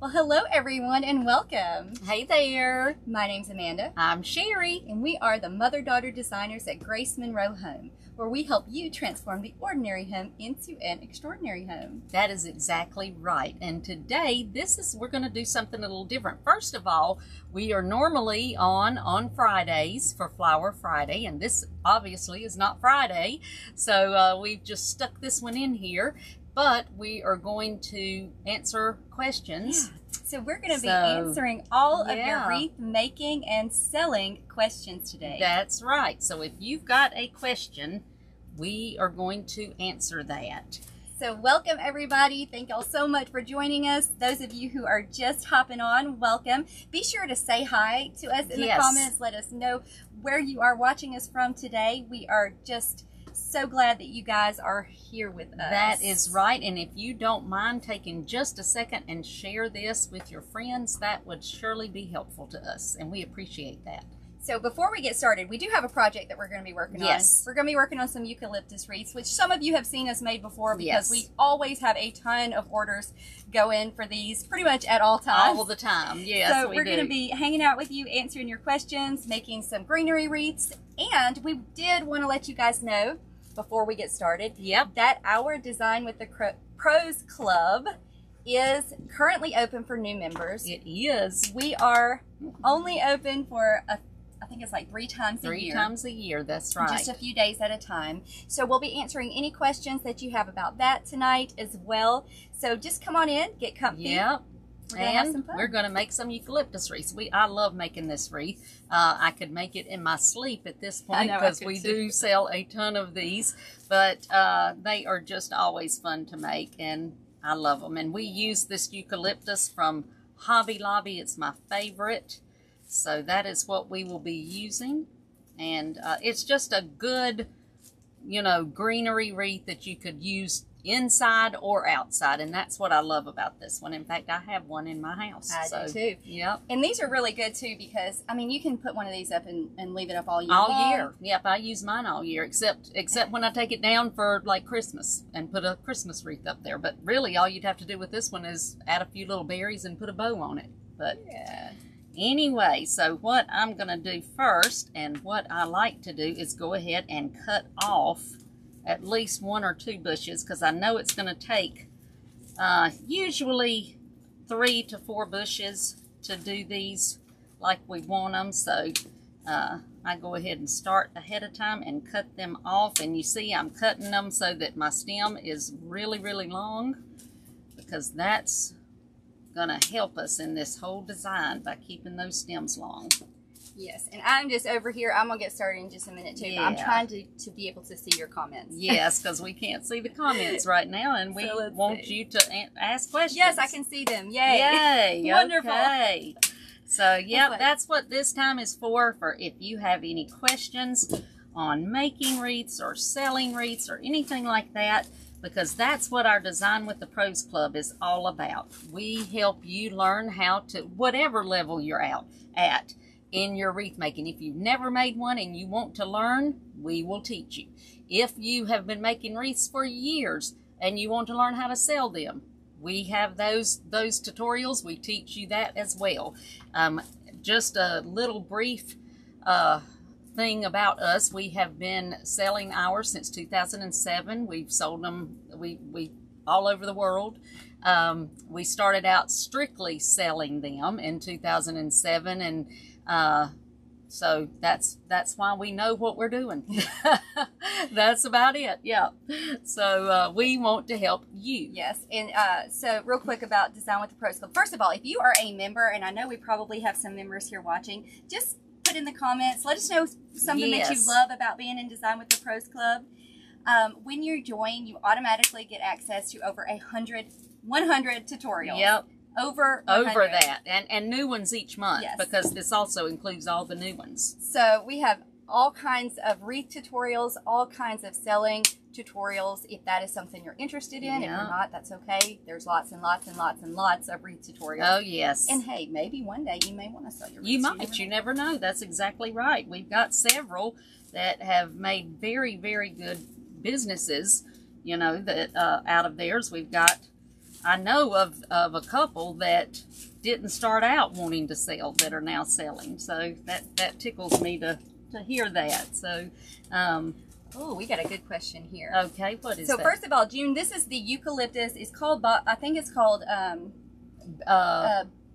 Well, hello everyone and welcome. Hey there. My name's Amanda. I'm Sherry. And we are the mother-daughter designers at Grace Monroe Home, where we help you transform the ordinary home into an extraordinary home. That is exactly right. And today, we're going to do something a little different. First of all, we are normally on Fridays for Flower Friday, and this obviously is not Friday. So we've just stuck this one in here. But we are going to answer questions. Yeah. So we're going to be answering all of your wreath making and selling questions today. That's right. So if you've got a question, we are going to answer that. So welcome everybody. Thank y'all so much for joining us. Those of you who are just hopping on, welcome. Be sure to say hi to us in the comments. Let us know where you are watching us from today. We are just so glad that you guys are here with us. That is right. And if you don't mind taking just a second and share this with your friends, that would surely be helpful to us, and we appreciate that. So before we get started, we do have a project that we're going to be working on. We're going to be working on some eucalyptus wreaths, which some of you have seen us made before because we always have a ton of orders go in for these pretty much at all times. All the time, yes. So we're going to be hanging out with you, answering your questions, making some greenery wreaths, and we did want to let you guys know before we get started that our Design with the Pros Club is currently open for new members. It is. We are only open for I think it's like 3 times a year. 3 times a year, that's right. Just a few days at a time. So we'll be answering any questions that you have about that tonight as well. So just come on in, get comfy. Yep. We're going to make some eucalyptus wreaths. I love making this wreath. I could make it in my sleep at this point because we do sell a ton of these. But they are just always fun to make, and I love them. And we use this eucalyptus from Hobby Lobby. It's my favorite. So that is what we will be using. And it's just a good, greenery wreath that you could use inside or outside, and that's what I love about this one. In fact, I have one in my house. I do too. Yep. And these are really good too because, I mean, you can put one of these up and leave it up all year all year. Yep, I use mine all year, except when I take it down for like Christmas and put a Christmas wreath up there. But really, all you'd have to do with this one is add a few little berries and put a bow on it. But anyway, so what I'm going to do first, and what I like to do, is go ahead and cut off at least 1 or 2 bushes, because I know it's going to take usually 3 to 4 bushes to do these like we want them. So I go ahead and start ahead of time and cut them off. And you see I'm cutting them so that my stem is really, really long, because that's going to help us in this whole design by keeping those stems long. Yes, and I'm just over here. I'm going to get started in just a minute, too. But I'm trying to be able to see your comments. Yes, because we can't see the comments right now, and we want you to ask questions. Yes, I can see them. Yay. Yay. Wonderful. Okay. So, that's what this time is for if you have any questions on making wreaths or selling wreaths or anything like that, because that's what our Design with the Pros Club is all about. We help you learn how to, whatever level you're at in your wreath making. If you've never made one and you want to learn, we will teach you. If you have been making wreaths for years and you want to learn how to sell them, we have those tutorials. We teach you that as well. Just a little brief thing about us. We have been selling ours since 2007. We've sold them we all over the world. We started out strictly selling them in 2007, and so that's why we know what we're doing. That's about it. Yeah. So we want to help you. Yes. And so real quick about Design with the Pros Club. First of all, if you are a member, and I know we probably have some members here watching, just put in the comments. Let us know something that you love about being in Design with the Pros Club. When you join, you automatically get access to over 100 tutorials. Yep. Over that, and new ones each month, because this also includes all the new ones. So we have all kinds of wreath tutorials, all kinds of selling tutorials, if that is something you're interested in. If you're not, that's okay. There's lots and lots and lots and lots of wreath tutorials. Oh, yes. And hey, maybe one day you may want to sell your wreaths. You might. You never know. That's exactly right. We've got several that have made very, very good businesses, that out of theirs. We've got I know of a couple that didn't start out wanting to sell that are now selling. So that tickles me to hear that. So, oh, we got a good question here. Okay, what is that? So first of all, June, this is the eucalyptus. It's called, I think it's called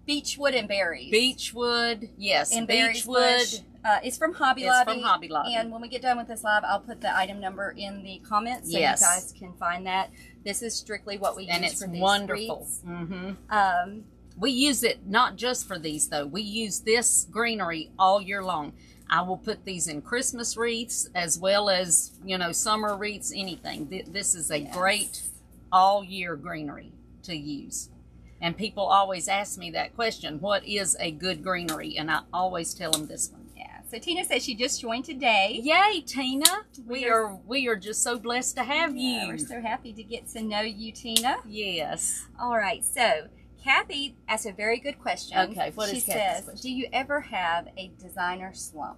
beechwood and berries. Beechwood, yes, and beechwood. It's from Hobby Lobby. It's from Hobby Lobby. And when we get done with this live, I'll put the item number in the comments so yes. you guys can find that. This is strictly what we use for these. And it's wonderful. Mm-hmm. We use it not just for these, though. We use this greenery all year long. I will put these in Christmas wreaths as well as, you know, summer wreaths, anything. This is a great all-year greenery to use. And people always ask me that question, what is a good greenery? And I always tell them this one. Yeah. So Tina says she just joined today. Yay, Tina. We are just so blessed to have you. We're so happy to get to know you, Tina. Yes. All right. So Kathy asked a very good question. Okay, what is Kathy's question? She says, do you ever have a designer slump?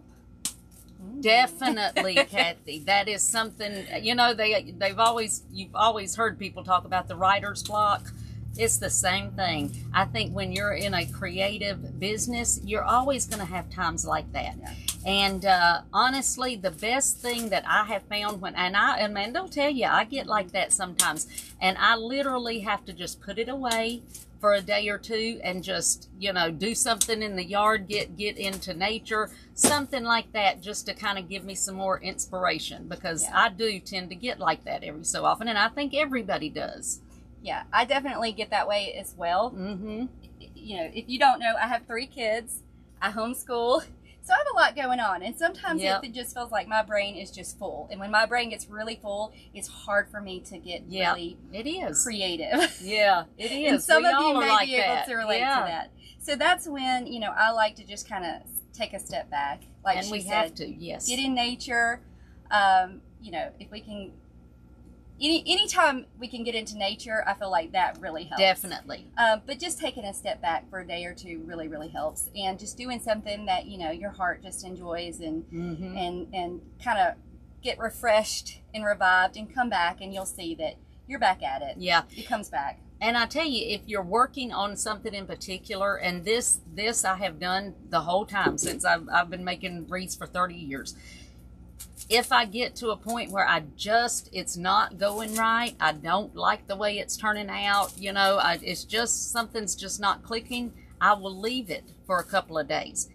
Definitely, Kathy. That is something, you know, you've always heard people talk about the writer's block. It's the same thing. I think when you're in a creative business, you're always going to have times like that. Yeah. And honestly, the best thing that I have found and they'll tell you, I get like that sometimes. And I literally have to just put it away for a day or two and just, you know, do something in the yard, get into nature, something like that, just to kind of give me some more inspiration, because I do tend to get like that every so often, and I think everybody does. Yeah, I definitely get that way as well. Mm-hmm. You know, if you don't know, I have 3 kids. I homeschool. So I have a lot going on. And sometimes it just feels like my brain is just full. And when my brain gets really full, it's hard for me to get really creative. Yeah, it is. And some of you may be able to relate to that. So that's when, you know, I like to just kind of take a step back. Like and she we said, have to, yes. Get in nature. You know, if we can... Anytime we can get into nature, I feel like that really helps. Definitely. But just taking a step back for a day or two really, really helps. And just doing something that, you know, your heart just enjoys and and kind of get refreshed and revived and come back and you'll see that you're back at it. Yeah. It comes back. And I tell you, if you're working on something in particular, and this I have done the whole time since I've been making wreaths for 30 years. If I get to a point where it's not going right, I don't like the way it's turning out, you know, it's just, something's just not clicking, I will leave it for a couple of days.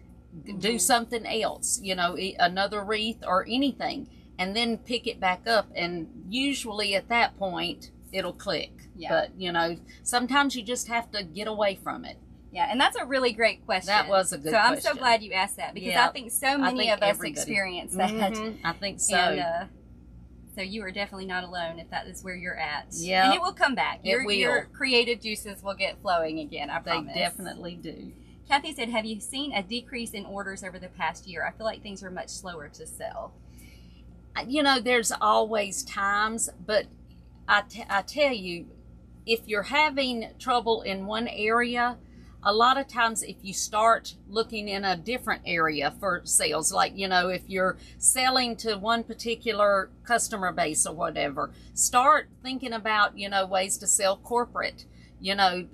Do something else, you know, another wreath or anything, and then pick it back up. And usually at that point, it'll click. Yeah. But, you know, sometimes you just have to get away from it. Yeah, and that's a really great question. That was a good question. So I'm so glad you asked that, because I think so many of us experience that. I think so. And, so you are definitely not alone if that is where you're at. Yeah. And it will come back. Your creative juices will get flowing again, I promise. They definitely do. Kathy said, have you seen a decrease in orders over the past year? I feel like things are much slower to sell. You know, there's always times, but I tell you, if you're having trouble in one area, a lot of times if you start looking in a different area for sales, like, you know, if you're selling to one particular customer base or whatever, start thinking about, you know, ways to sell corporate, you know,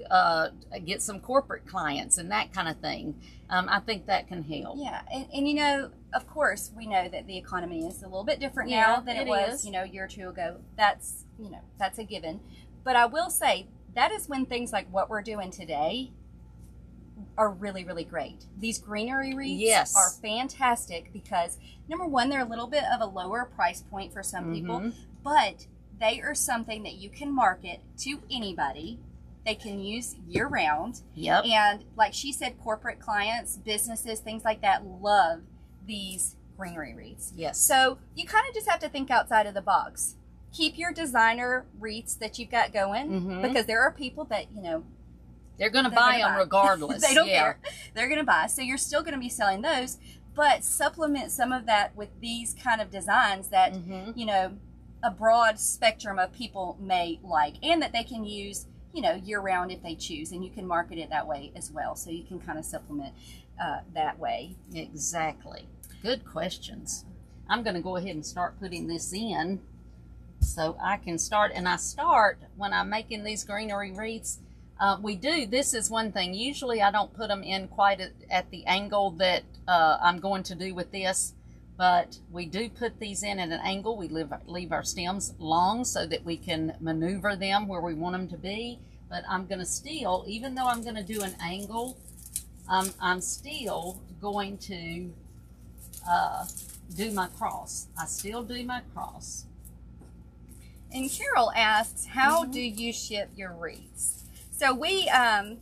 get some corporate clients and that kind of thing. I think that can help. Yeah. And you know, of course, we know that the economy is a little bit different now than it was, you know, a year or two ago. That's, you know, that's a given. But I will say that is when things like what we're doing today are really, really great. These greenery wreaths are fantastic because, number one, they're a little bit of a lower price point for some people, but they are something that you can market to anybody. They can use year-round. Yep. And like she said, corporate clients, businesses, things like that love these greenery wreaths. Yes. So you kind of just have to think outside of the box. Keep your designer wreaths that you've got going, because there are people that, you know, they're going to buy them regardless. They don't care. They're going to buy. So you're still going to be selling those, but supplement some of that with these kind of designs that, you know, a broad spectrum of people may like, and that they can use, you know, year round if they choose, and you can market it that way as well. So you can kind of supplement that way. Exactly. Good questions. I'm going to go ahead and start putting this in. So I can start, and I start when I'm making these greenery wreaths. This is one thing. Usually I don't put them in quite at the angle that I'm going to do with this, but we do put these in at an angle. We leave our stems long so that we can maneuver them where we want them to be. But I'm going to still, even though I'm going to do an angle, I'm still going to do my cross. I still do my cross. And Carol asks, how do you ship your wreaths? So we have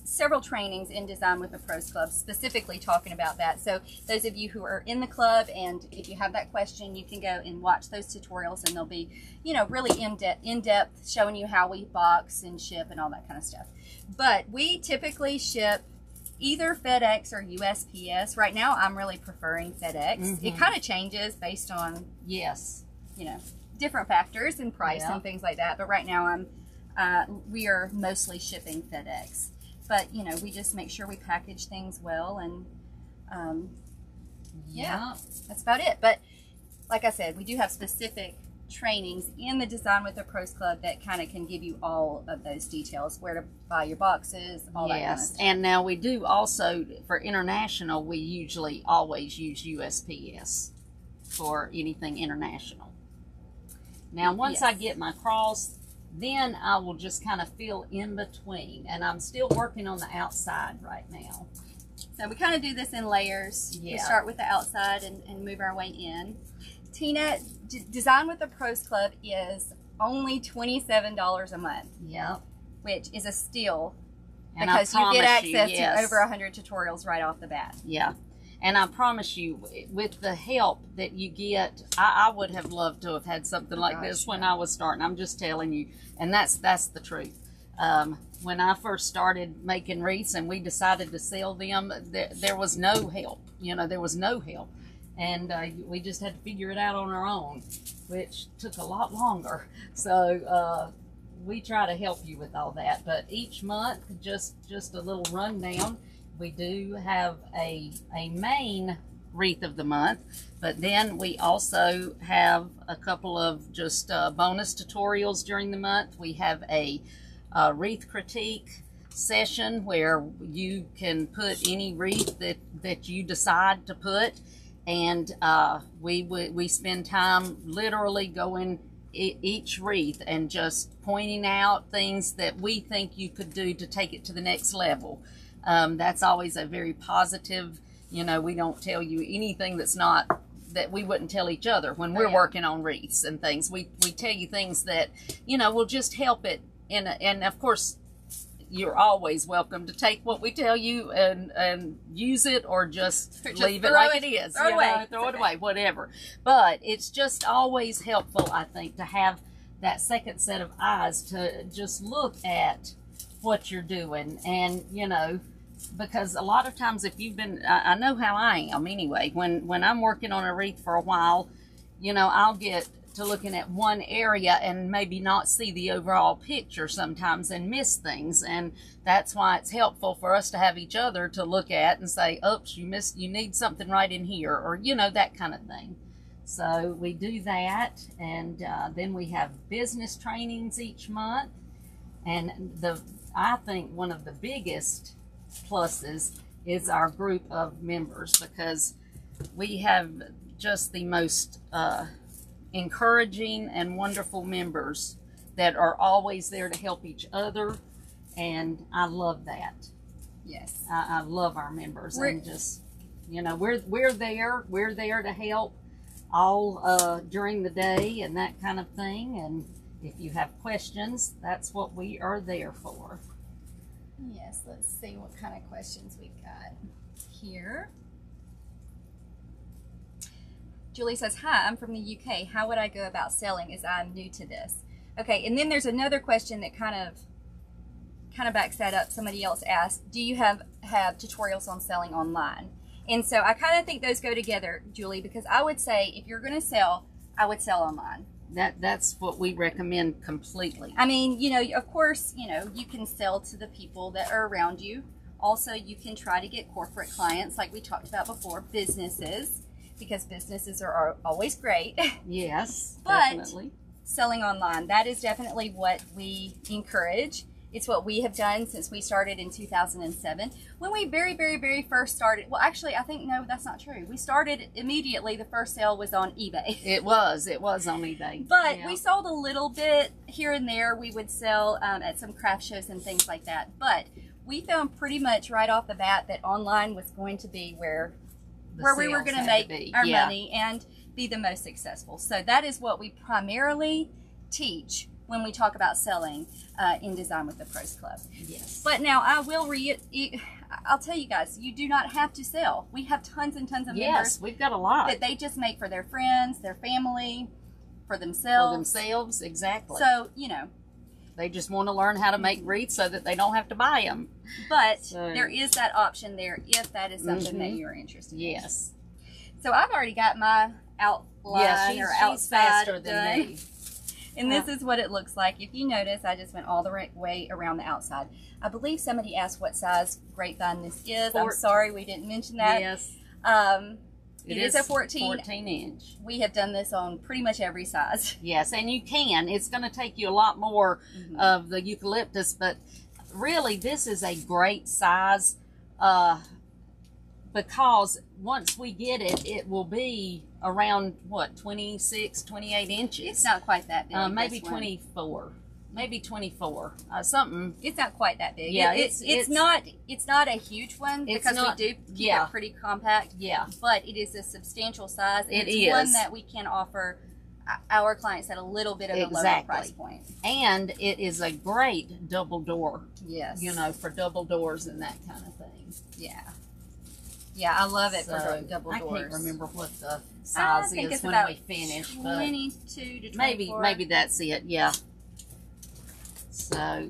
several trainings in Design with the Pros Club specifically talking about that. So those of you who are in the club, and if you have that question, you can go and watch those tutorials, and they'll be, you know, really in-depth showing you how we box and ship and all that kind of stuff. But we typically ship either FedEx or USPS. Right now, I'm really preferring FedEx. It kind of changes based on, you know, different factors and price and things like that. But right now, we are mostly shipping FedEx. But, you know, we just make sure we package things well, and that's about it. But like I said, we do have specific trainings in the Design with the Pros Club that kind of can give you all of those details, where to buy your boxes, all that kind of stuff. And now we do also, for international, we usually always use USPS for anything international. Now, once I get my cross, then I will just kind of fill in between, and I'm still working on the outside right now. So we kind of do this in layers. We start with the outside and move our way in. Tina, Design with the Pros Club is only $27 a month. Which is a steal, and because you get access to over 100 tutorials right off the bat. And I promise you, with the help that you get, I would have loved to have had something like this when I was starting. I'm just telling you, and that's the truth. When I first started making wreaths and we decided to sell them, there was no help. You know, there was no help. And we just had to figure it out on our own, which took a lot longer. So we try to help you with all that. But each month, just a little rundown. We do have a main wreath of the month, but then we also have a couple of just bonus tutorials during the month. We have a wreath critique session where you can put any wreath that you decide to put, and we spend time literally going each wreath and just pointing out things that we think you could do to take it to the next level. That's always a very positive, you know, we don't tell you anything that's not, that we wouldn't tell each other when we're working on wreaths and things. We tell you things that, you know, will just help it. And of course, you're always welcome to take what we tell you and use it, or just leave it like it is. Throw it away, whatever. But it's just always helpful, I think, to have that second set of eyes to just look at what you're doing. And, you know, because a lot of times if you've been, I know how I am anyway, when I'm working on a wreath for a while, you know, I'll get to looking at one area and maybe not see the overall picture sometimes and miss things. And that's why it's helpful for us to have each other to look at and say, oops, you need something right in here, or, you know, that kind of thing. So we do that. And then we have business trainings each month. And I think one of the biggest pluses is our group of members, because we have just the most encouraging and wonderful members that are always there to help each other, and I love that. Yes, I love our members, and just, you know, we're there to help all during the day and that kind of thing. And if you have questions, that's what we are there for. Yes, let's see what kind of questions we've got here. Julie says, hi, I'm from the UK. How would I go about selling, as I'm new to this? Okay, and then there's another question that kind of backs that up. Somebody else asked, do you have tutorials on selling online? And so I kind of think those go together, Julie, because I would say if you're going to sell, I would sell online. That's what we recommend completely. I mean, you know, of course, you know, you can sell to the people that are around you. Also, you can try to get corporate clients, like we talked about before, businesses. because businesses are always great. Yes, but definitely. Selling online, that is definitely what we encourage. It's what we have done since we started in 2007. When we very first started, well, actually, I think, no, that's not true. We started immediately. The first sale was on eBay. It was on eBay. But we sold a little bit here and there. We would sell at some craft shows and things like that. But we found pretty much right off the bat that online was going to be where we were going to make our money and be the most successful. So that is what we primarily teach when we talk about selling in Design with the Pros Club. Yes. But now I will I'll tell you guys, you do not have to sell. We have tons and tons of members. Yes, we've got a lot. That they just make for their friends, their family, for themselves. For themselves, exactly. So, you know. They just want to learn how to make wreaths so that they don't have to buy them. But there is that option there if that is something that you're interested in. Yes. So I've already got my outline or outside faster than me. And this is what it looks like. If you notice, I just went all the way around the outside. I believe somebody asked what size grapevine this is. I'm sorry we didn't mention that. Yes. It is a 14 inch. We have done this on pretty much every size. Yes, and you can. It's going to take you a lot more of the eucalyptus, but really this is a great size because once we get it, it will be around, what, 26, 28 inches? It's not quite that big. Maybe 24. Maybe 24. Something. It's not quite that big. Yeah, it's not a huge one because we do keep it pretty compact. Yeah. But it is a substantial size. And it's one that we can offer our clients at a little bit of a lower price point. And it is a great double door. Yes. You know, for double doors and that kind of thing. Yeah. Yeah, I love it for double doors. I can't remember what the size is when we finish. 22 to 24. Maybe that's it, yeah. So,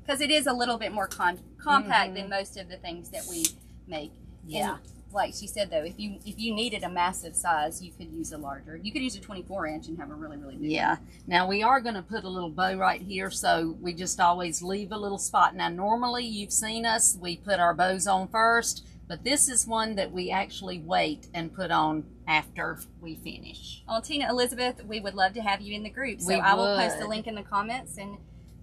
because it is a little bit more compact than most of the things that we make. Yeah. And like she said, though, if you needed a massive size, you could use a larger. You could use a 24 inch and have a really big one. Now we are going to put a little bow right here, so we just always leave a little spot. Now normally you've seen us, we put our bows on first, but this is one that we actually wait and put on after we finish. Well, Tina Elizabeth, we would love to have you in the group, so I will post a link in the comments, and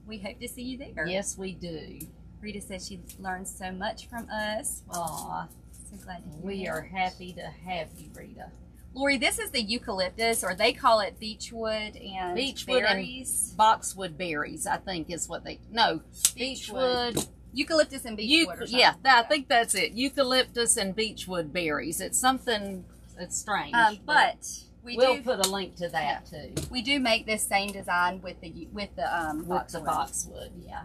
we hope to see you there. Yes, we do. Rita says she learns so much from us. Aw, so glad to hear we are happy to have you, Rita. Lori, this is the eucalyptus, or they call it beechwood and berries. And boxwood berries, I think is what beechwood. Eucalyptus and beechwood. I think that's it. Eucalyptus and beechwood berries. It's something that's strange. But we'll put a link to that too. We do make this same design with the boxwood. Yeah,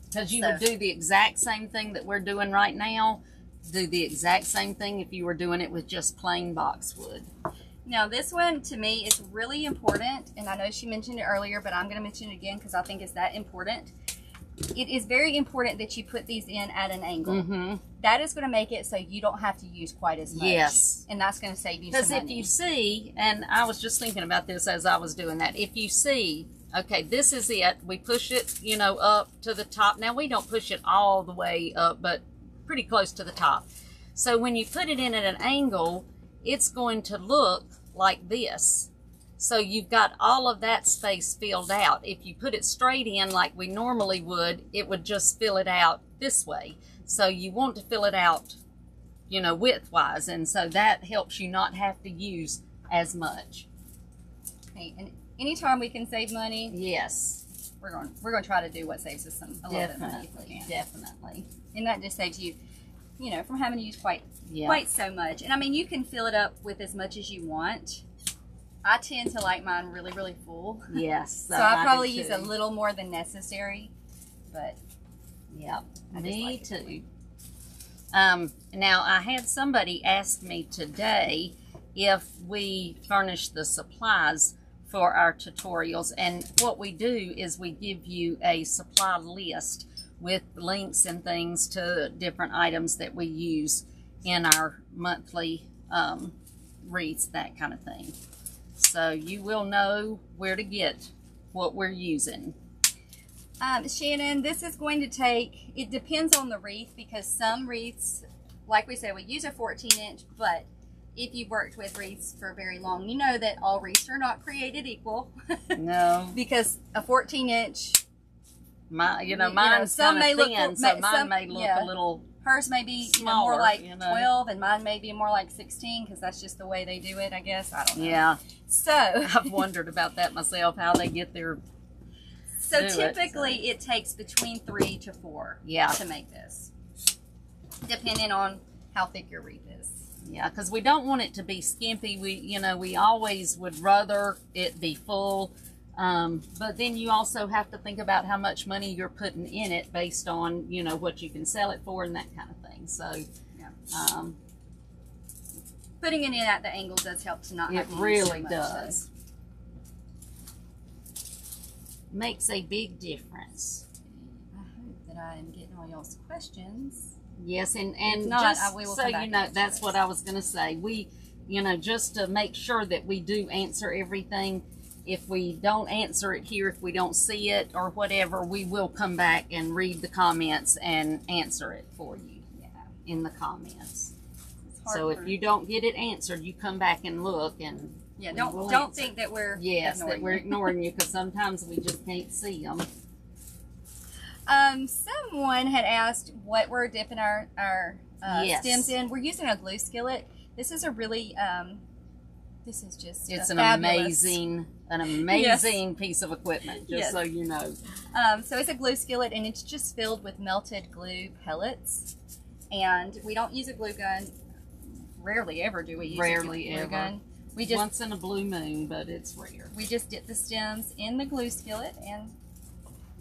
because you would do the exact same thing that we're doing right now. Do the exact same thing if you were doing it with just plain boxwood. Now this one to me is really important, and I know she mentioned it earlier, but I'm going to mention it again because I think it's that important. It is very important that you put these in at an angle. That is going to make it so you don't have to use quite as much. Yes. And that's going to save you some money. Because if you see, and I was just thinking about this as I was doing that, if you see, okay, this is it. We push it, you know, up to the top. Now, we don't push it all the way up, but pretty close to the top. So when you put it in at an angle, it's going to look like this. So you've got all of that space filled out. If you put it straight in like we normally would, it would just fill it out this way. So you want to fill it out, you know, width-wise, and so that helps you not have to use as much. Okay, and anytime we can save money, yes, we're going to try to do what saves us a little bit of money. Definitely. And that just saves you, you know, from having to use quite so much. And I mean, you can fill it up with as much as you want. I tend to like mine really, really full. Yes. So I probably use a little more than necessary, but yeah, me too. Now I had somebody ask me today if we furnish the supplies for our tutorials, and what we do is we give you a supply list with links and things to different items that we use in our monthly wreaths, that kind of thing. So you will know where to get what we're using. Shannon, this is going to take, it depends on the wreath, because some wreaths, like we said, we use a 14 inch, but if you've worked with wreaths for very long, you know that all wreaths are not created equal. No. Because a 14-inch, mine's kind of thin, so mine may look a little hers may be smaller, more like 12, and mine may be more like 16, because that's just the way they do it, I guess. I don't know. Yeah. So I've wondered about that myself, how they get their. So typically it takes between 3 to 4 to make this, depending on how thick your wreath is. Yeah, because we don't want it to be skimpy. We always would rather it be full. But then you also have to think about how much money you're putting in it based on, what you can sell it for and that kind of thing. So, putting it in at the angle does help to not have to use really too much, does. Makes a big difference. I hope that I am getting all y'all's questions. Yes, and not, just so you know, that's what I was going to say. We, just to make sure that we do answer everything. If we don't answer it here, if we don't see it or whatever, we will come back and read the comments and answer it for you in the comments. So if you don't get it answered, you come back and look, and don't think that we're ignoring you, because sometimes we just can't see them. Someone had asked what we're dipping our stems in. We're using a glue skillet. This is a really this is just an amazing piece of equipment, just so you know. So it's a glue skillet, and it's just filled with melted glue pellets. And we don't use a glue gun. Rarely ever do we use a glue gun. We just, once in a blue moon, but it's rare. We just dip the stems in the glue skillet, and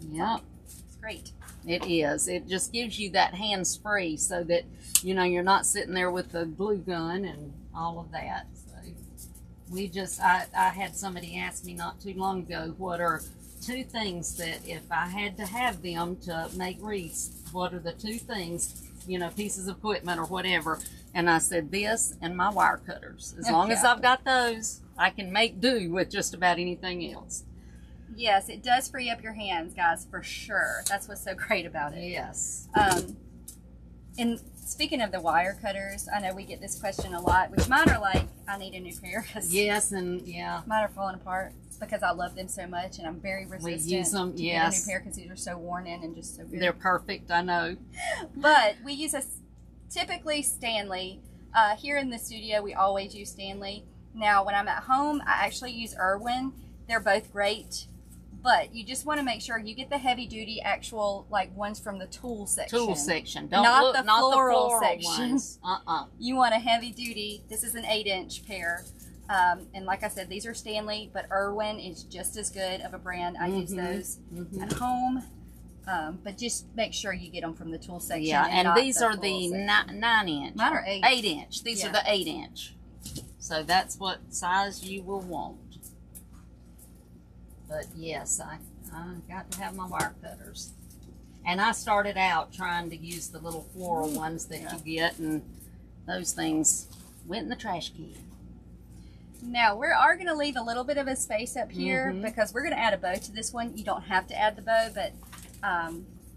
it's great. It is. It just gives you that hands-free, so that you're not sitting there with the glue gun and all of that. So I had somebody ask me not too long ago, what are 2 things that if I had to have them to make wreaths, what are the 2 things, pieces of equipment or whatever? And I said, this and my wire cutters. As long as I've got those, I can make do with just about anything else. Yes, it does free up your hands, guys, for sure. That's what's so great about it. Yes. And speaking of the wire cutters, I know we get this question a lot, which mine are like, I need a new pair. Yes, and mine are falling apart because I love them so much, and I'm very resistant we use them, to get a new pair because these are so worn in and just so good. They're perfect, I know. But we use typically Stanley. Here in the studio, we always use Stanley. Now, when I'm at home, I actually use Irwin. They're both great. But you just want to make sure you get the heavy duty actual ones from the tool section. Tool section. Not the floral section. Ones. You want a heavy duty. This is an 8-inch pair. And like I said, these are Stanley, but Irwin is just as good of a brand. I use those at home. But just make sure you get them from the tool section. Yeah, and these are the 9-inch. Mine are 8. 8-inch. These are the 8-inch. So that's what size you will want. But yes, I got to have my wire cutters. And I started out trying to use the little floral ones that you get, and those things went in the trash can. Now, we are going to leave a little bit of a space up here because we're going to add a bow to this one. You don't have to add the bow, but...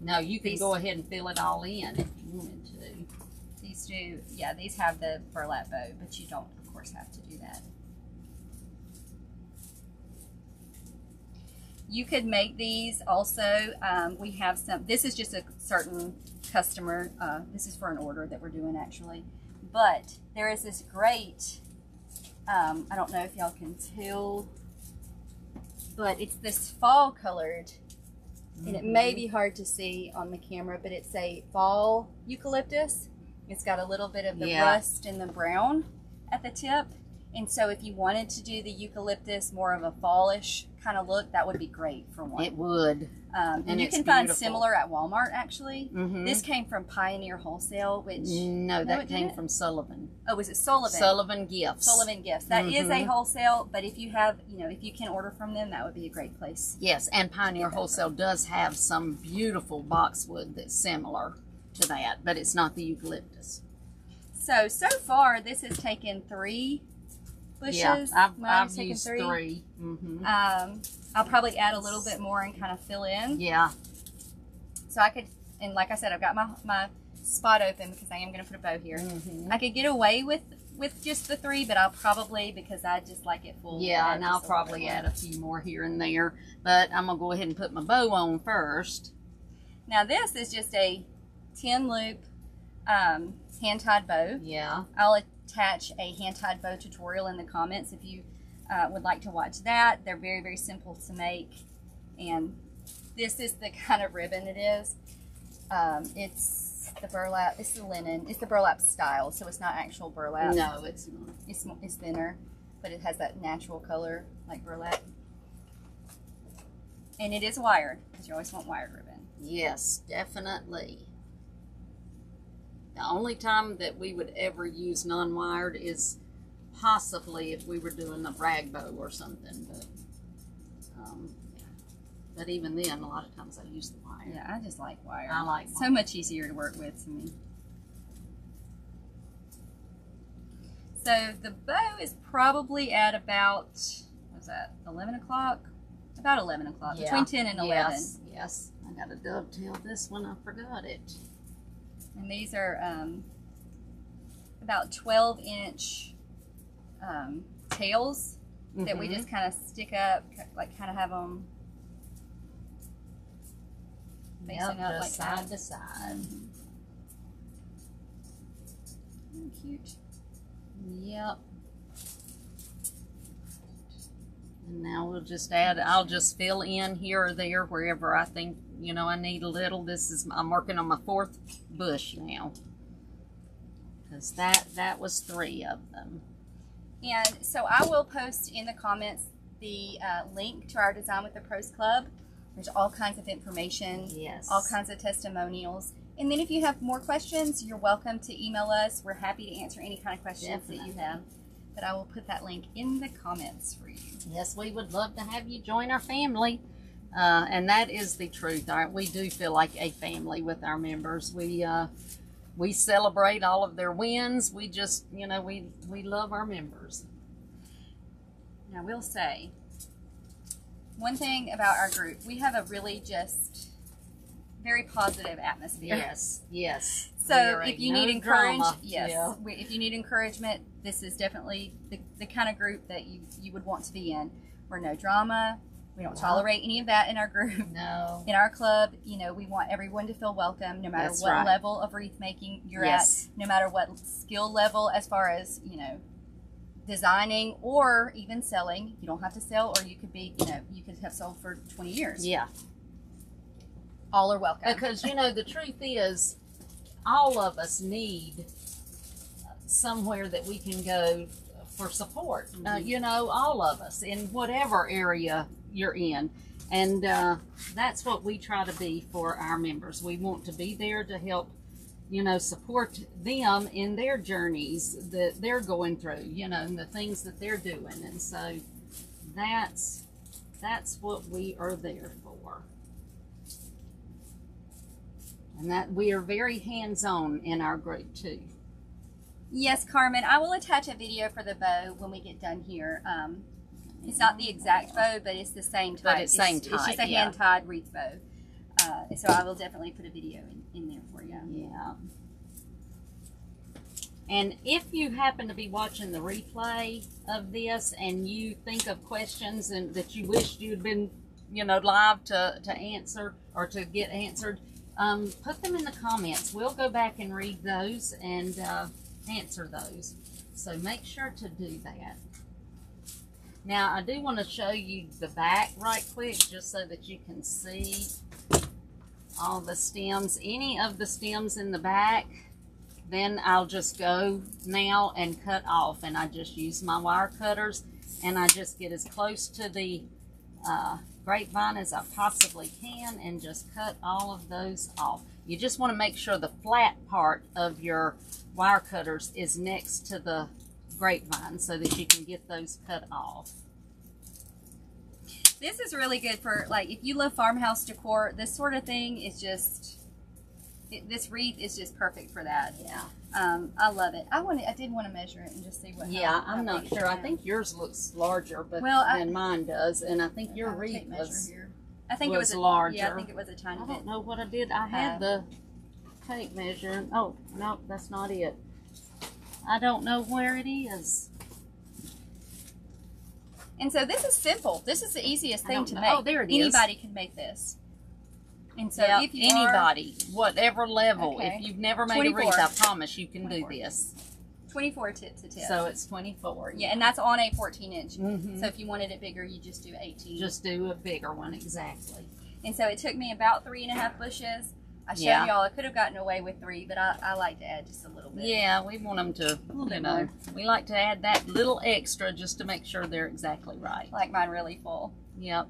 no, you can go ahead and fill it all in if you wanted to. These have the burlap bow, but you don't, of course, have to do that. You could make these also. We have some, this is just a certain customer. This is for an order that we're doing actually. But there is this great, I don't know if y'all can tell, but it's this fall colored, and it may be hard to see on the camera, but it's a fall eucalyptus. It's got a little bit of the rust and the brown at the tip. And so if you wanted to do the eucalyptus more of a fallish kind of look, that would be great for one. It would. And you can find similar at Walmart, actually. This came from Pioneer Wholesale, which... No, that came from Sullivan. Oh, was it Sullivan? Sullivan Gifts. Sullivan Gifts. That is a wholesale, but if you have, if you can order from them, that would be a great place. Yes, and Pioneer Wholesale does have some beautiful boxwood that's similar to that, but it's not the eucalyptus. So far, this has taken 3 bushes. Yeah, I've used 3. I'll probably add a little bit more and kind of fill in. Yeah. So I could, and like I said, I've got my spot open because I am going to put a bow here. I could get away with with just the 3, but I'll probably, because I just like it full. Yeah, and I'll probably add a few more here and there, but I'm going to go ahead and put my bow on first. Now this is just a 10 loop hand-tied bow. Yeah. I'll attach a hand-tied bow tutorial in the comments if you would like to watch that. They're very, very simple to make, and this is the kind of ribbon it is. It's the burlap, it's the linen, it's the burlap style, so it's not actual burlap. No, it's not. It's thinner, but it has that natural color like burlap. And it is wired, because you always want wired ribbon. Yes, definitely. The only time that we would ever use non-wired is possibly if we were doing a rag bow or something, but even then, a lot of times I use the wire. Yeah, I just like wire. I like wire. So much easier to work with to me. So the bow is probably at about, what's that, 11 o'clock? About 11 o'clock, yeah. Between 10 and 11. Yes, yes. I got to dovetail this one, I forgot it. And these are about 12-inch tails that we just kind of stick up, like kind of have them facing up like side that. to side. Cute. Yep. And now we'll just add, I'll just fill in here or there wherever I think, you know, I need a little. This is, I'm working on my 4th bush now. Because that was 3 of them. And so I will post in the comments the link to our Design with the Pros Club. There's all kinds of information, yes, all kinds of testimonials. And then if you have more questions, you're welcome to email us. We're happy to answer any kind of questions that you have. But I will put that link in the comments for you. Yes, we would love to have you join our family. And that is the truth. We do feel like a family with our members. We celebrate all of their wins. We just, you know, we love our members. Now, we'll say one thing about our group. We have a really just very positive atmosphere. Yes, yes. So if you need encouragement, if you need encouragement, this is definitely the kind of group that you would want to be in. We're no drama. We don't tolerate any of that in our group. No. In our club, you know, we want everyone to feel welcome, no matter what level of wreath making you're at, no matter what skill level as far as, you know, designing or even selling. You don't have to sell, or you could be, you know, you could have sold for 20 years. Yeah. All are welcome. Because, you know, the truth is, all of us need somewhere that we can go for support. You know, all of us in whatever area you're in. And that's what we try to be for our members. We want to be there to help, you know, support them in their journeys that they're going through, you know, and the things that they're doing. And so that's what we are there for. And that we are very hands-on in our group too. Yes, Carmen, I will attach a video for the bow when we get done here. It's not the exact bow, but it's the same type. But it's same type, it's just a hand-tied wreath bow. So I will definitely put a video in there for you. Yeah. And if you happen to be watching the replay of this and you think of questions and that you wished you'd been, you know, live to answer or to get answered, put them in the comments. We'll go back and read those and answer those. So make sure to do that. Now, I do want to show you the back right quick just so that you can see all the stems. Any of the stems in the back, then I'll just go now and cut off. And I just use my wire cutters and I just get as close to the grapevine as I possibly can and just cut all of those off. You just want to make sure the flat part of your wire cutters is next to the grapevine so that you can get those cut off. This is really good for, like, if you love farmhouse decor, this sort of thing is just, this wreath is just perfect for that. Yeah. I love it. I did want to measure it and just see what. Yeah, I'm not sure. I think yours looks larger than mine does, and I think your wreath was here. I think it was larger. Yeah, I think it was a tiny bit. I don't know what I did. I had the tape measure. Oh, no, that's not it. I don't know where it is. And so this is simple. This is the easiest thing to make. Oh, there it is. Anybody can make this. And so yep, if you anybody, whatever level, okay. if you've never made 24. A wreath, I promise you can 24. Do this. 24 to tip. So it's 24. Yeah, and that's on a 14-inch. So if you wanted it bigger, you just do 18. Just do a bigger one, exactly. And so it took me about 3.5 bushes. I showed y'all I could have gotten away with 3, but I like to add just a little bit. Yeah, we want them to, you know, we like to add that little extra just to make sure they're exactly right. Like mine really full. Yep.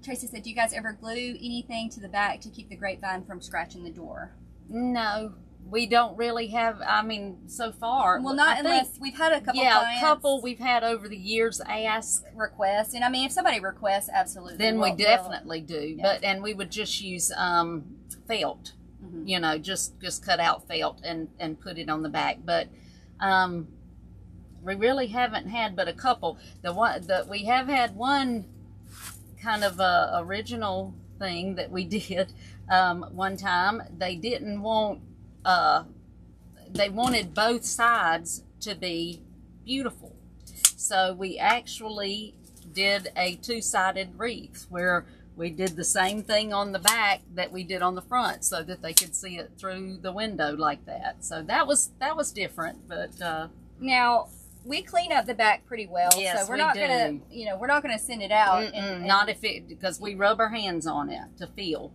Tracy said, do you guys ever glue anything to the back to keep the grapevine from scratching the door? No. We don't really have, I mean, so far. Well, not unless we've had a couple clients. Yeah, a couple we've had over the years ask. Request. And I mean, if somebody requests, absolutely. Then we definitely do. Yeah. And we would just use felt, you know, just cut out felt and put it on the back. But we really haven't had but a couple. We have had one kind of original thing that we did one time. They didn't want, they wanted both sides to be beautiful. So we actually did a 2-sided wreath where we did the same thing on the back that we did on the front so that they could see it through the window like that. So that was different, but now we clean up the back pretty well. Yes, so we're not gonna, you know, we're not gonna send it out and not if it, because we rub our hands on it to feel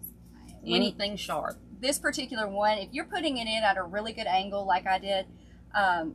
anything sharp. This particular one, if you're putting it in at a really good angle like I did,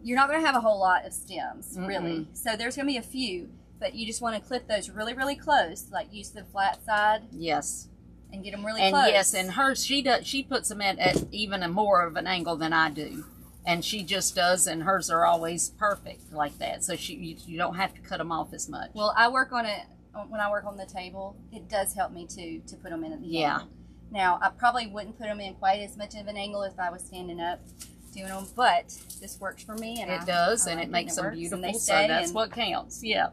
you're not going to have a whole lot of stems, really. So there's going to be a few, but you just want to clip those really, really close, like use the flat side. Yes. And get them really close. And yes, and hers, she puts them at even a more of an angle than I do. And she just does, and hers are always perfect like that. So you don't have to cut them off as much. Well, I work on it, when I work on the table, it does help me to put them in at the angle. Now, I probably wouldn't put them in quite as much of an angle if I was standing up doing them, but this works for me. And it does, and it makes them beautiful, so that's what counts. Yeah.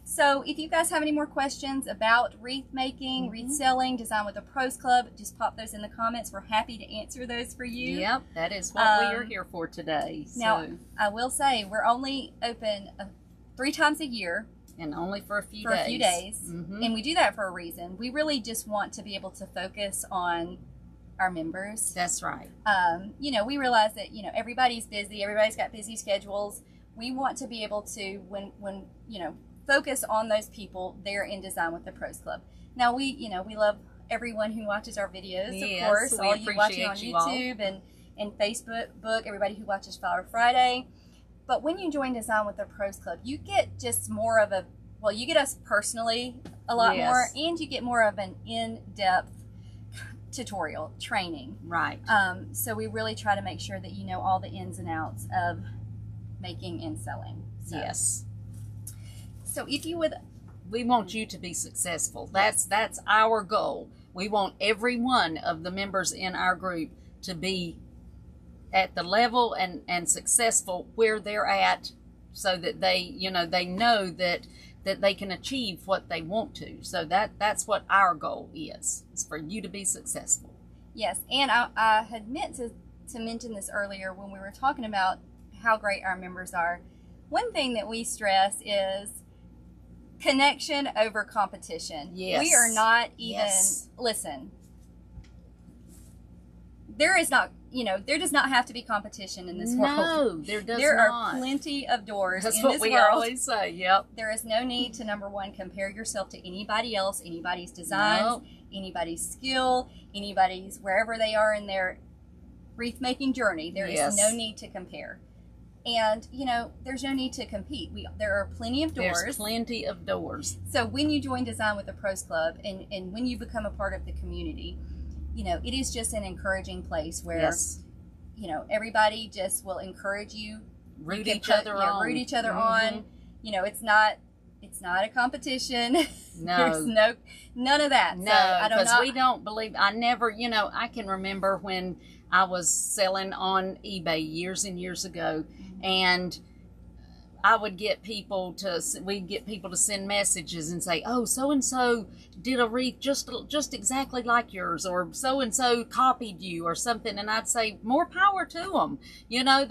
So if you guys have any more questions about wreath making, wreath selling, design with the Pros Club, just pop those in the comments. We're happy to answer those for you. Yep, that is what we are here for today. Now, I will say, we're only open 3 times a year. And only for a few days. And we do that for a reason. We really just want to be able to focus on our members. That's right. You know, we realize that, you know, everybody's busy. Everybody's got busy schedules. We want to be able to, when you know, focus on those people there in Design with the Pros Club. Now, we love everyone who watches our videos, of course. All you watching on YouTube and Facebook, everybody who watches Flower Friday. But when you join Design with the Pros Club, you get just more of you get us personally a lot more, and you get more of an in-depth tutorial training. Right. So we really try to make sure that you know all the ins and outs of making and selling. So. Yes. So if you would... We want you to be successful. That's our goal. We want every one of the members in our group to be at the level and successful where they're at, so that they know that they can achieve what they want to. So that's what our goal is for you to be successful. Yes, and I had meant to mention this earlier when we were talking about how great our members are. One thing that we stress is connection over competition. Yes. We are not even, listen, there is not, there does not have to be competition in this world. No, there does not. There are plenty of doors in this world. That's what we always say, yep. There is no need to, number one, compare yourself to anybody else, anybody's designs, anybody's skill, anybody's wherever they are in their wreath making journey. There is no need to compare. And, there's no need to compete. There are plenty of doors. There's plenty of doors. So when you join Design with the Pros Club and when you become a part of the community, it is just an encouraging place where, everybody just will encourage you. Root each other on. Root each other on. It's not a competition. No. There's none of that. No, because we don't believe, I never, I can remember when I was selling on eBay years and years ago, and we'd get people to send messages and say, oh, so-and-so did a wreath just exactly like yours, or so-and-so copied you or something. And I'd say, more power to them. You know,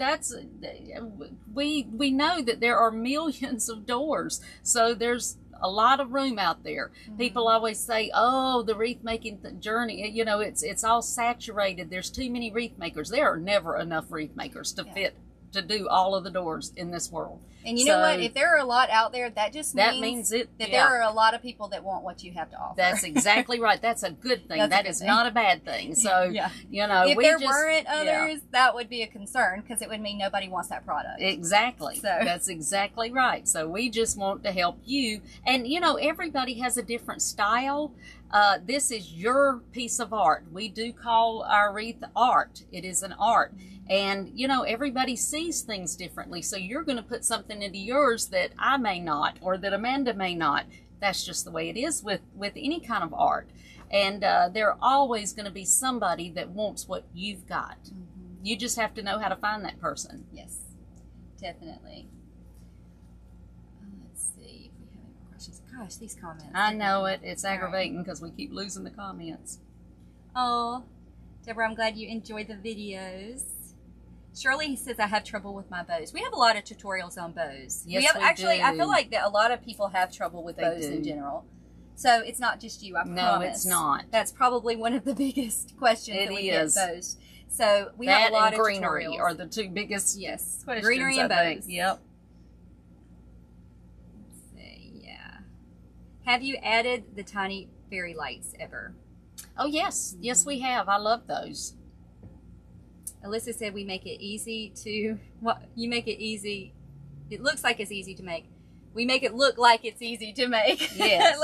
we know that there are millions of doors. So there's a lot of room out there. People always say, oh, the wreath making journey, you know, it's all saturated. There's too many wreath makers. There are never enough wreath makers to fit to do all of the doors in this world. And you know what? If there are a lot out there, that just means that there are a lot of people that want what you have to offer. That's exactly right. That's a good thing. That is not a bad thing. So, you know, if there weren't others, that would be a concern, because it would mean nobody wants that product. Exactly. So that's exactly right. So we just want to help you. And, you know, everybody has a different style. This is your piece of art. We do call our wreath art. It is an art. And, you know, everybody sees things differently. So you're going to put something into yours that I may not, or that Amanda may not. That's just the way it is with any kind of art. And there are always going to be somebody that wants what you've got. You just have to know how to find that person. Yes, definitely. Let's see if we have any more questions. Gosh, these comments. I know it. It's aggravating because we keep losing the comments. Oh, Deborah, I'm glad you enjoyed the videos. Shirley says, I have trouble with my bows. We have a lot of tutorials on bows. Yes, we actually, do. I feel like that a lot of people have trouble with bows in general. So it's not just you, I promise. No, it's not. That's probably one of the biggest questions that we get, bows. So we have a lot of greenery tutorials. are the two biggest questions, greenery and bows. Yep. Let's see, Have you added the tiny fairy lights ever? Oh, yes. Yes, we have. I love those. Alyssa said we make it easy to, you make it easy. It looks like it's easy to make. We make it look like it's easy to make. Yes.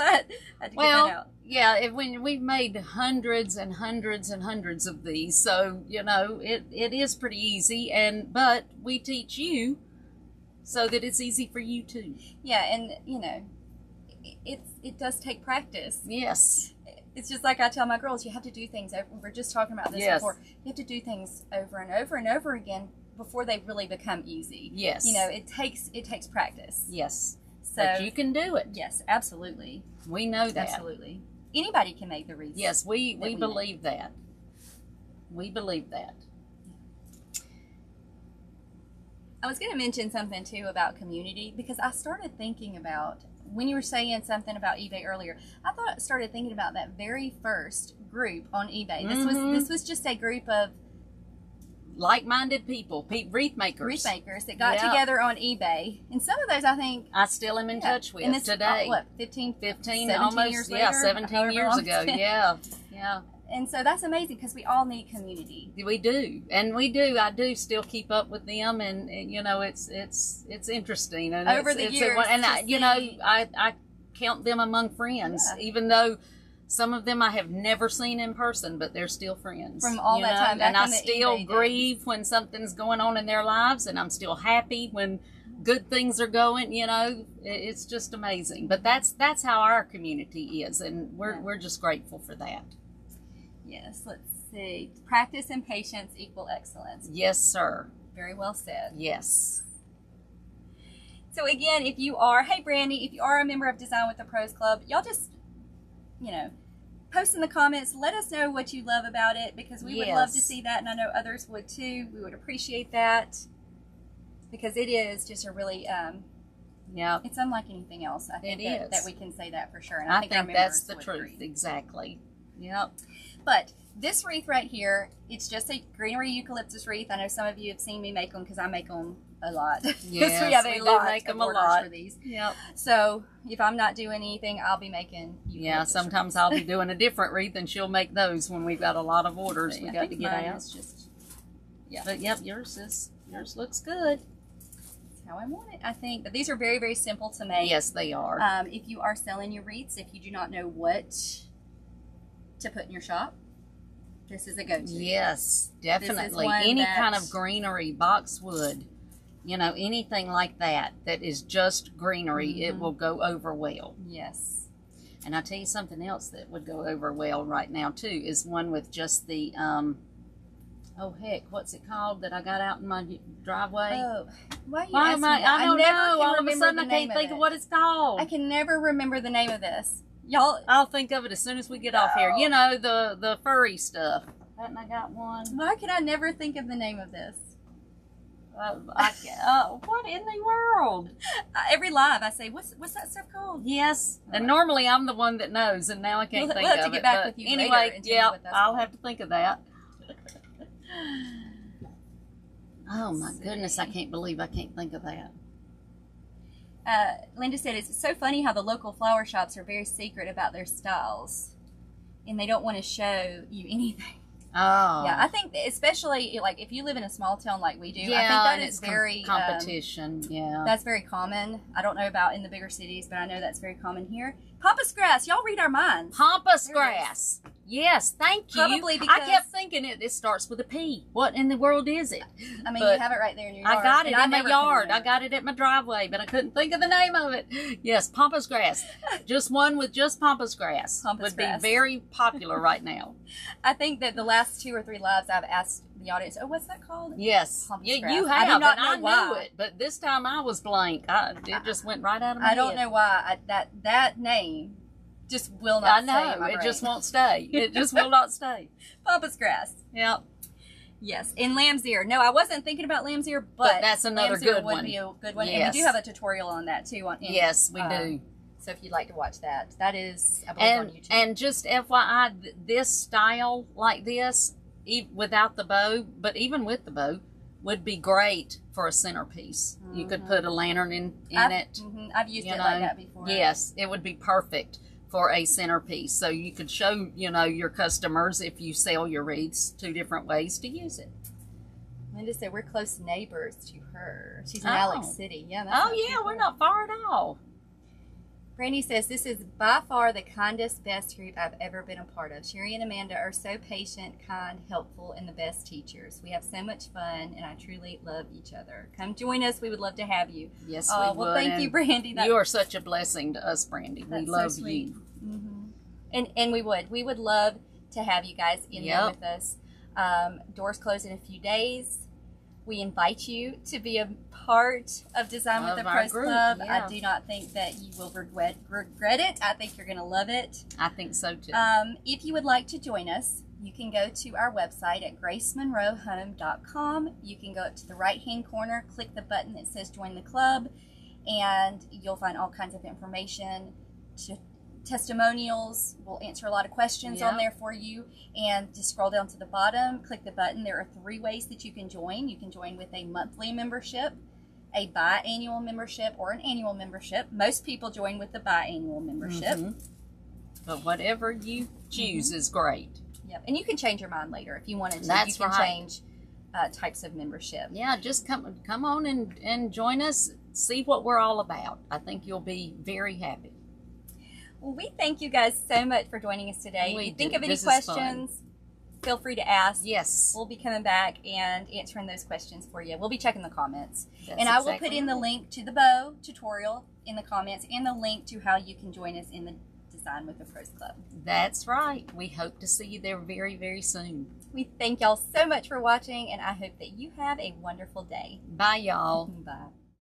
Well, yeah, we've made hundreds and hundreds and hundreds of these. So, you know, it is pretty easy. But we teach you so that it's easy for you too. Yeah, and, you know, it does take practice. Yes. It's just like I tell my girls, you have to do things over. We were just talking about this before. You have to do things over and over and over again before they really become easy. Yes. You know, it takes practice. Yes. So but you can do it. Yes, absolutely. We know that. Absolutely. Anybody can make the wreaths. Yes, we believe that. We believe that. I was going to mention something too about community, because I started thinking about, when you were saying something about eBay earlier, I started thinking about that very first group on eBay. This was just a group of like-minded people, wreath makers that got together on eBay, and some of those I think I still am in touch with today. What, 15 almost years later? 17 years ago. Yeah. And so that's amazing, because we all need community. We do, and we do. I do still keep up with them, and you know, it's interesting. And over the years, and I count them among friends, even though some of them I have never seen in person, but they're still friends from all that time. And I still grieve when something's going on in their lives, and I'm still happy when good things are going. You know, it's just amazing. But that's how our community is, and we're just grateful for that. Yes, let's see. Practice and patience equal excellence. Yes, sir. Very well said. Yes. So again, if you are, hey Brandy, if you are a member of Design with the Pros Club, y'all just, you know, post in the comments. Let us know what you love about it, because we would love to see that, and I know others would too. We would appreciate that, because it is just a really, it's unlike anything else. I think that we can say that for sure. And I think that's the truth. Exactly. Yep. But this wreath right here, it's just a greenery eucalyptus wreath. I know some of you have seen me make them, because I make them a lot. Yes, we have a lot make them of orders a lot for these. Yep. So if I'm not doing anything, I'll be making eucalyptus sometimes wreaths. I'll be doing a different wreath, and she'll make those when we've got a lot of orders we got to get out. Just, But yep, yours looks good. That's how I want it, I think. But these are very, very simple to make. Yes, they are. If you are selling your wreaths, if you do not know what to put in your shop, this is a go-to. Yes, definitely. Any kind of greenery, boxwood, you know, anything like that is just greenery, it will go over well. Yes. And I'll tell you something else that would go over well right now too, is one with just the oh heck, what's it called that I got out in my driveway? Oh, why am I? I don't know. All of a sudden I can't think of what it's called. I can never remember the name of this. Y'all, I'll think of it as soon as we get off here. You know, the furry stuff. Hadn't I got one? Why can I never think of the name of this? What in the world? Every live I say, what's that stuff called? Yes, and normally I'm the one that knows, and now I can't think we'll of have to get back with you anyway, later and yeah, with us. I'll have to think of that. Oh my goodness, I can't believe I can't think of that. Linda said, it's so funny how the local flower shops are very secret about their styles, and they don't want to show you anything. Oh. Yeah, I think especially like if you live in a small town like we do, yeah, I think that and is very competition. Yeah, that's very common. I don't know about in the bigger cities, but I know that's very common here. Pampas grass, y'all read our minds. Pampas grass. Yes, thank you. Probably because I kept thinking it starts with a P. What in the world is it? I mean, but you have it right there in your yard. I got it in my yard. I got it at my driveway, but I couldn't think of the name of it. Yes, pampas grass. Just one with just pampas grass would be very popular right now. I think that the last 2 or 3 lives I've asked the audience, oh, what's that called? Yes. Yeah, you have. I do not know I why. knew it, but this time I was blank. It just went right out of my head. I don't know why. That name just will not stay in my brain. It just won't stay. It just will not stay. Pampas grass. Yep. Yes. And lamb's ear. No, I wasn't thinking about lamb's ear, but that's another good one. Would be a good one. Yes. And we do have a tutorial on that too. Yes, we do. So if you'd like to watch that, that is, I believe, on YouTube. And just FYI, this style like this, without the bow, but even with the bow, would be great for a centerpiece. Mm-hmm. You could put a lantern in it. Mm-hmm. I've used it like that before. Yes, it would be perfect for a centerpiece. So you could show, your customers, if you sell your wreaths, 2 different ways to use it. Linda said we're close neighbors to her. She's in Alex City. Yeah. We're not far at all. Brandy says, this is by far the kindest, best group I've ever been a part of. Sherry and Amanda are so patient, kind, helpful, and the best teachers. We have so much fun, and I truly love each other. Come join us. We would love to have you. Yes, we would. Well, thank you, Brandy. You are such a blessing to us, Brandy. We love so sweet. you. Mm-hmm. And we would love to have you guys in there with us. Doors close in a few days. We invite you to be a part of Design with the Pros Club. Yeah. I do not think that you will regret it. I think you're going to love it. I think so too. If you would like to join us, you can go to our website at gracemonroehome.com. You can go up to the right-hand corner, click the button that says Join the Club, and you'll find all kinds of information, testimonials. We'll answer a lot of questions on there for you. And just scroll down to the bottom, click the button. There are 3 ways that you can join. You can join with a monthly membership, a biannual membership, or an annual membership. Most people join with the biannual membership. Mm-hmm. But whatever you choose is great. Yep. And you can change your mind later if you wanted to. That's you can change types of membership. Yeah, just come on and join us. See what we're all about. I think you'll be very happy. Well, we thank you guys so much for joining us today. If you think of any questions, feel free to ask. Yes. We'll be coming back and answering those questions for you. We'll be checking the comments. And I will put in the link to the bow tutorial in the comments and the link to how you can join us in the Design with the Pros Club. That's right. We hope to see you there very, very soon. We thank y'all so much for watching, and I hope that you have a wonderful day. Bye, y'all. Bye.